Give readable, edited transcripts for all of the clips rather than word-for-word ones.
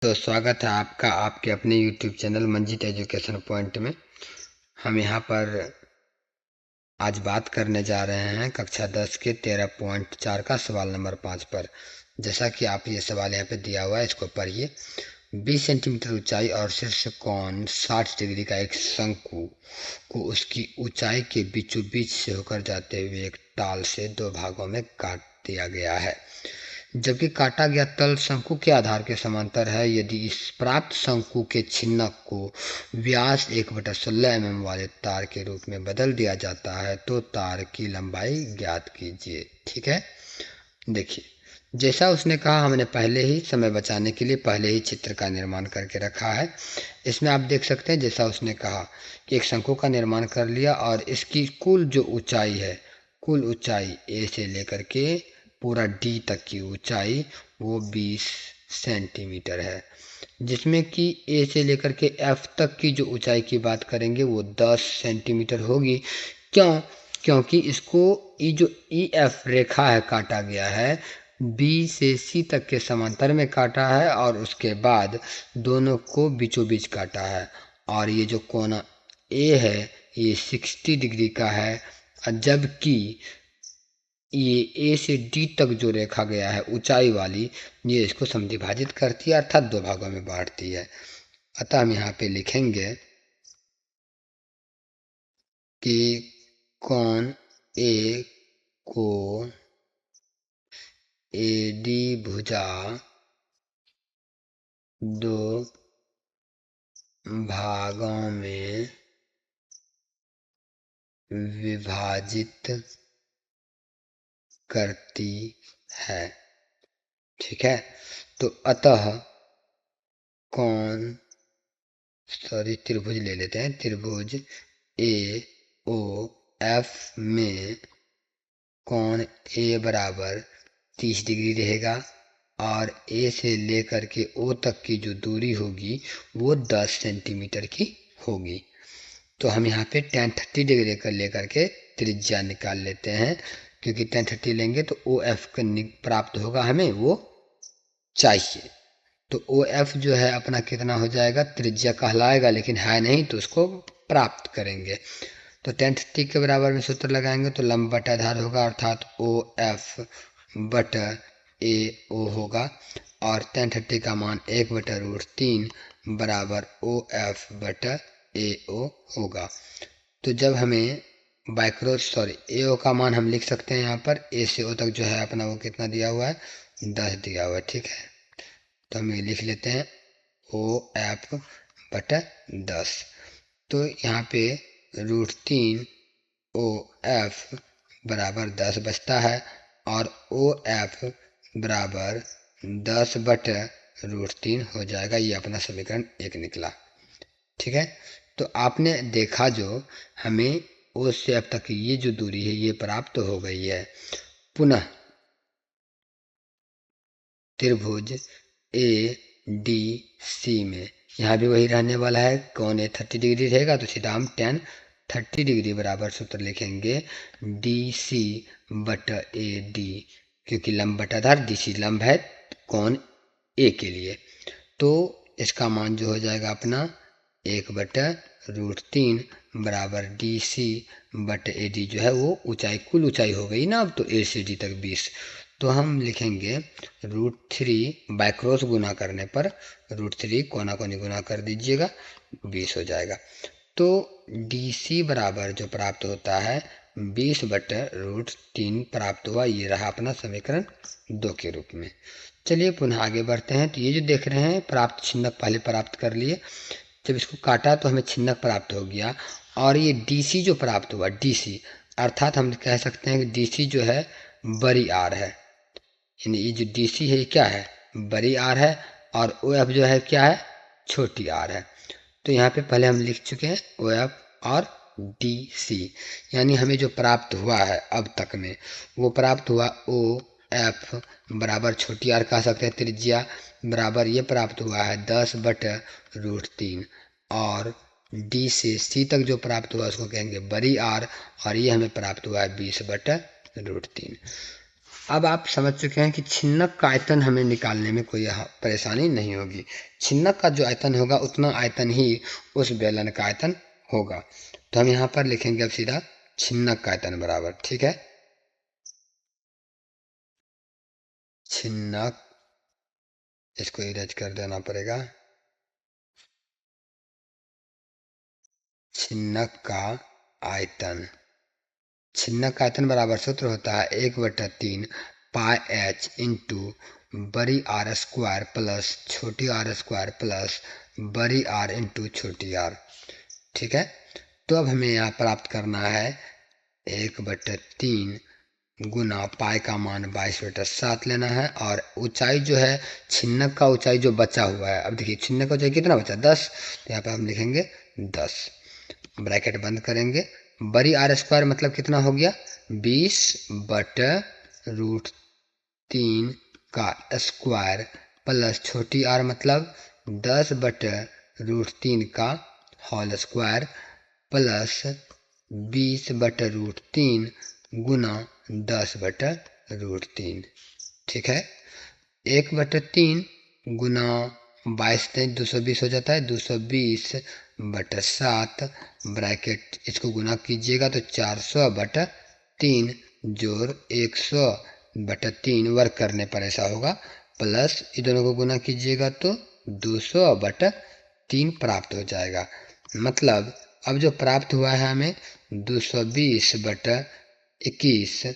तो स्वागत है आपका आपके अपने YouTube channel Manjit education point में। हम यहाँ पर आज बात करने जा रहे हैं कक्षा 10 के 13.4 का सवाल नंबर 5 पर। जैसा कि आप ये सवाल यहाँ पे दिया हुआ है, इसको पढ़िए। 20 सेंटीमीटर ऊंचाई और शीर्ष कोण 60 डिग्री का एक शंकु को उसकी ऊंचाई के बीचों बीच से होकर जाते हुए एक टाल से दो भागों में काट दिया गया है, जबकि काटा गया तल शंकु के आधार के समांतर है। यदि इस प्राप्त शंकु के छिन्नक को व्यास 1/16 mm वाले तार के रूप में बदल दिया जाता है तो तार की लंबाई ज्ञात कीजिए। ठीक है, देखिए जैसा उसने कहा, हमने पहले ही समय बचाने के लिए पहले ही चित्र का निर्माण करके रखा है। इसमें आप देख सकते हैं, जैसा उसने कहा कि एक शंकु का निर्माण कर लिया और इसकी कुल जो ऊंचाई है, कुल ऊंचाई ए से लेकर के पूरा डी तक की ऊंचाई वो 20 सेंटीमीटर है, जिसमें कि ए से लेकर के एफ तक की जो ऊंचाई की बात करेंगे वो 10 सेंटीमीटर होगी। क्यों? क्योंकि इसको ये जो ई एफ रेखा है काटा गया है, बी से सी तक के समांतर में काटा है और उसके बाद दोनों को बीचों बीच काटा है। और ये जो कोना ए है ये 60 डिग्री का है, जबकि ये ए से डी तक जो रेखा गया है ऊंचाई वाली, ये इसको समद्विभाजित करती है, अर्थात दो भागों में बांटती है। अतः हम यहाँ पे लिखेंगे कि कोण ए को एडी भुजा दो भागों में विभाजित करती है। ठीक है, तो अतः कोण त्रिभुज ले लेते हैं। त्रिभुज ए ओ एफ में कोण ए बराबर 30 डिग्री रहेगा और ए से लेकर के ओ तक की जो दूरी होगी वो 10 सेंटीमीटर की होगी। तो हम यहाँ पे tan 30 डिग्री का लेकर के त्रिज्या निकाल लेते हैं, क्योंकि tan 30 लेंगे तो ओ एफ का प्राप्त होगा, हमें वो चाहिए। तो ओ एफ जो है अपना कितना हो जाएगा, त्रिज्या कहलाएगा लेकिन है नहीं, तो उसको प्राप्त करेंगे। तो tan 30 के बराबर में सूत्र लगाएंगे तो लंब बटा आधार होगा, अर्थात ओ एफ बटा ए ओ होगा। और tan 30 का मान 1/√3 बराबर ओ एफ बटा ए ओ होगा। तो जब हमें ए ओ का मान हम लिख सकते हैं यहाँ पर, ए से ओ तक जो है अपना वो कितना दिया हुआ है, 10 दिया हुआ है। ठीक है, तो हम ये लिख लेते हैं ओ एफ बटा 10। तो यहाँ पे √3 ओ एफ बराबर 10 बचता है और ओ एफ बराबर 10/√3 हो जाएगा। ये अपना समीकरण 1 निकला। ठीक है, तो आपने देखा जो हमें ओ से एफ तक ये जो दूरी है ये प्राप्त हो गई है। पुनः त्रिभुज ए डी सी में यहाँ भी वही रहने वाला है। कोण ए 30 डिग्री रहेगा तो सीधा हम tan 30 डिग्री बराबर सूत्र लिखेंगे डी सी बटा ए डी, क्योंकि लंब बटाधार डी सी लंब है कोण ए के लिए। तो इसका मान जो हो जाएगा अपना 1/√3 बराबर डी सी बटा ए डी, जो है वो ऊंचाई कुल ऊंचाई हो गई ना अब, तो ए से डी तक 20। तो हम लिखेंगे √3 बाय क्रॉस गुना करने पर √3 कोना कोनी गुना कर दीजिएगा, 20 हो जाएगा। तो डी सी बराबर जो प्राप्त होता है 20/√3 प्राप्त हुआ। ये रहा अपना समीकरण 2 के रूप में। चलिए पुनः आगे बढ़ते हैं। तो ये जो देख रहे हैं प्राप्त छिन्नक पहले प्राप्त कर लिए, जब इसको काटा तो हमें छिन्नक प्राप्त हो गया। और ये डीसी जो प्राप्त हुआ, डीसी अर्थात हम कह सकते हैं कि डीसी जो है बड़ी आर है, यानी ये जो डीसी है ये क्या है, बड़ी आर है, और ओ एफ जो है क्या है, छोटी आर है। तो यहाँ पे पहले हम लिख चुके हैं ओ एफ और डी सी, यानी हमें जो प्राप्त हुआ है अब तक में वो प्राप्त हुआ ओ एफ बराबर छोटी आर कह सकते हैं, त्रिज्या बराबर ये प्राप्त हुआ है 10/√3, और डी से सी तक जो प्राप्त हुआ उसको कहेंगे बड़ी आर, और ये हमें प्राप्त हुआ है 20/√3। अब आप समझ चुके हैं कि छिन्नक का आयतन हमें निकालने में कोई परेशानी नहीं होगी। छिन्नक का जो आयतन होगा उतना आयतन ही उस बेलन का आयतन होगा। तो हम यहाँ पर लिखेंगे अब सीधा छिन्नक का आयतन बराबर, ठीक है, छिन्नक, इसको इरेज कर देना पड़ेगा, छिन्नक का आयतन, छिन्नक का आयतन बराबर सूत्र होता है 1/3 पाई एच इंटू बड़ी आर स्क्वायर प्लस छोटी आर स्क्वायर प्लस बड़ी आर इंटू छोटी आर, ठीक है। तो अब हमें यहाँ प्राप्त करना है 1/3 गुना पाई का मान 22/7 लेना है, और ऊंचाई जो है छिन्नक का ऊंचाई जो बचा हुआ है, अब देखिए छिन्नक का ऊंचाई कितना बचा 10, तो यहाँ पे हम लिखेंगे 10, ब्रैकेट बंद करेंगे, बड़ी आर स्क्वायर मतलब कितना हो गया 20/√3 का स्क्वायर प्लस छोटी आर मतलब 10/√3 का होल स्क्वायर प्लस 20/√3 गुना 10/√3, ठीक है। 1/3 गुना 22 हो जाता है 220/7, ब्रैकेट इसको गुना कीजिएगा तो 400/3 जोड़ 100/3 वर्क करने पर ऐसा होगा, प्लस इन दोनों को गुना कीजिएगा तो 200/3 प्राप्त हो जाएगा। मतलब अब जो प्राप्त हुआ है हमें 220/21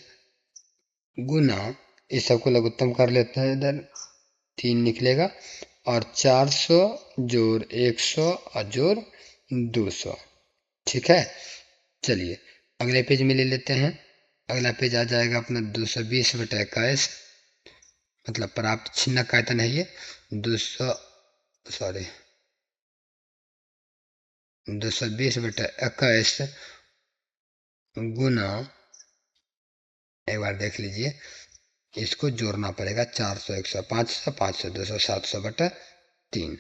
गुना, इस सबको लघुत्तम कर लेते हैं, इधर 3 निकलेगा, और 400 जोड़ 100 और जोड़ 200, ठीक है। चलिए अगले पेज में ले लेते हैं, अगला पेज आ जाएगा अपना 220/21, मतलब प्राप्त छिन्नक का आयतन है ये 220/21 गुना, एक बार देख लीजिए, इसको जोड़ना पड़ेगा 400 100 500 500 200 700/3,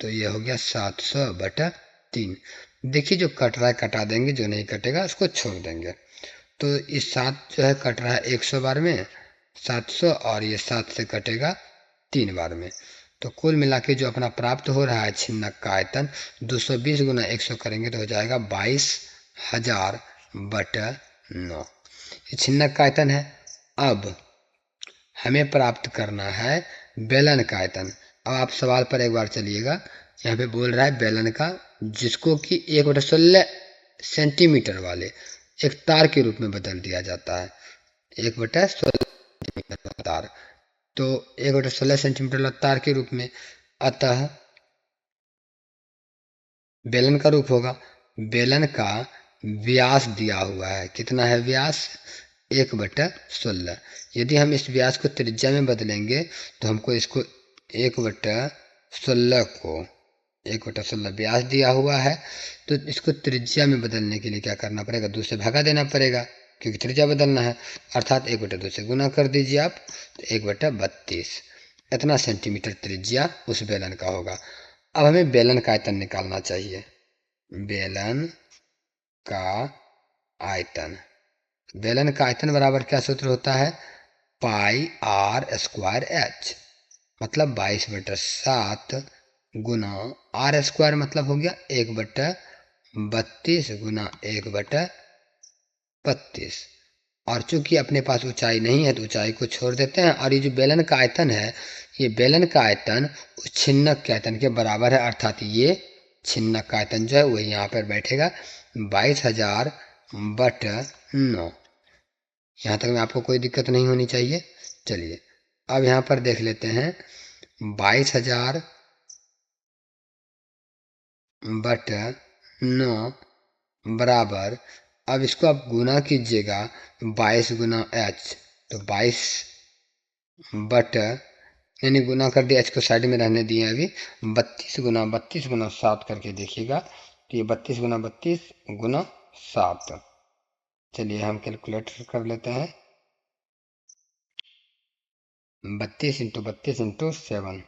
तो ये हो गया 700/3। देखिए जो कट रहा है कटा देंगे, जो नहीं कटेगा उसको छोड़ देंगे। तो इस 7 जो है कट रहा है 100 बार में 700, और ये 7 से कटेगा 3 बार में, तो कुल मिला के जो अपना प्राप्त हो रहा है छिन्नक का आयतन 220 गुना 100 करेंगे तो हो जाएगा 22,000/9, ये छिन्नक का आयतन है। अब हमें प्राप्त करना है बेलन का आयतन। अब आप सवाल पर एक बार चलिएगा, यहाँ पे बोल रहा है बेलन का, जिसको कि 1/16 सेंटीमीटर वाले एक तार के रूप में बदल दिया जाता है, 1/16 तार, तो 1/16 सेंटीमीटर वाला तार के रूप में, अतः बेलन का रूप होगा, बेलन का व्यास दिया हुआ है, कितना है व्यास 1/16, यदि हम इस व्यास को त्रिज्या में बदलेंगे तो हमको इसको 1/16 को 1/16 व्यास दिया हुआ है, तो इसको त्रिज्या में बदलने के लिए क्या करना पड़ेगा 2 से भागा देना पड़ेगा, क्योंकि त्रिज्या बदलना है, अर्थात 1/2 से गुना कर दीजिए आप, तो 1/32 इतना सेंटीमीटर त्रिज्या उस बेलन का होगा। अब हमें बेलन का आयतन निकालना चाहिए, बेलन का आयतन, बेलन का आयतन बराबर क्या सूत्र होता है पाई आर स्क्वायर एच, मतलब 22/7 गुना आर स्क्वायर मतलब हो गया 1/32 गुना 1/32, और चूंकि अपने पास ऊंचाई नहीं है तो ऊंचाई को छोड़ देते हैं, और ये जो बेलन का आयतन है ये बेलन का आयतन उस छिन्नक के आयतन के बराबर है, अर्थात ये छिन्नक का आयतन जो है वही यहाँ पर बैठेगा 22,000/9। यहाँ तक में आपको कोई दिक्कत नहीं होनी चाहिए। चलिए अब यहाँ पर देख लेते हैं 22,000/9 बराबर, अब इसको आप गुना कीजिएगा 22 गुना एच, तो 22 बट यानी गुना कर दिया, एच को साइड में रहने दिए अभी, 32 गुना 7 करके देखिएगा, तो ये 32 गुना 32 गुना 7, चलिए हम कैलकुलेटर कर लेते हैं, 32 × 32 × 7,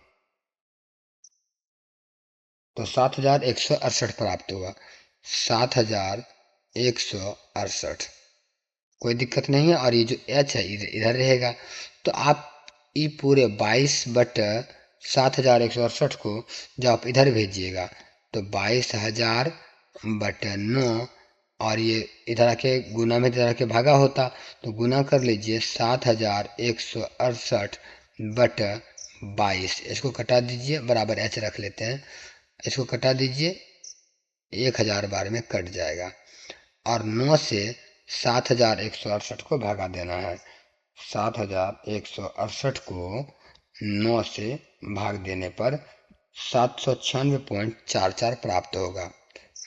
तो 7,168 प्राप्त हुआ, 7,168, कोई दिक्कत नहीं है। और ये जो एच है इधर इधर रहेगा। तो आप ये पूरे 22/7168 को जब आप इधर भेजिएगा तो 22,000/9, और ये इधर आके गुना में इधर आके भागा होता, तो गुना कर लीजिए 7,168/22। इसको कटा दीजिए, बराबर एच रख लेते हैं। इसको कटा दीजिए, 1,000 बार में कट जाएगा। और 9 से 7,168 को भगा देना है। 7,168 को 9 से भाग देने पर 796.44 प्राप्त होगा।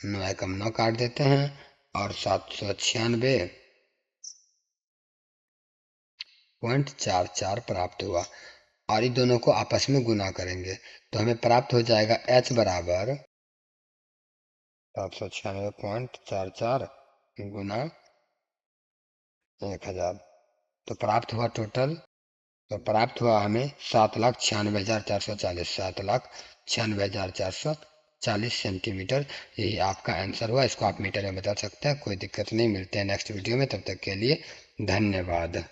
9 एकम 9 काट देते हैं और 796.44 प्राप्त हुआ। और इन दोनों को आपस में गुना करेंगे तो हमें प्राप्त हो जाएगा h बराबर 796.44 गुना 1,000। तो प्राप्त हुआ टोटल, तो प्राप्त हुआ हमें 7,96,440, 7,96,440 सेंटीमीटर। यही आपका आंसर हुआ। इसको आप मीटर में बता सकते हैं, कोई दिक्कत नहीं। मिलते हैं नेक्स्ट वीडियो में, तब तक के लिए धन्यवाद।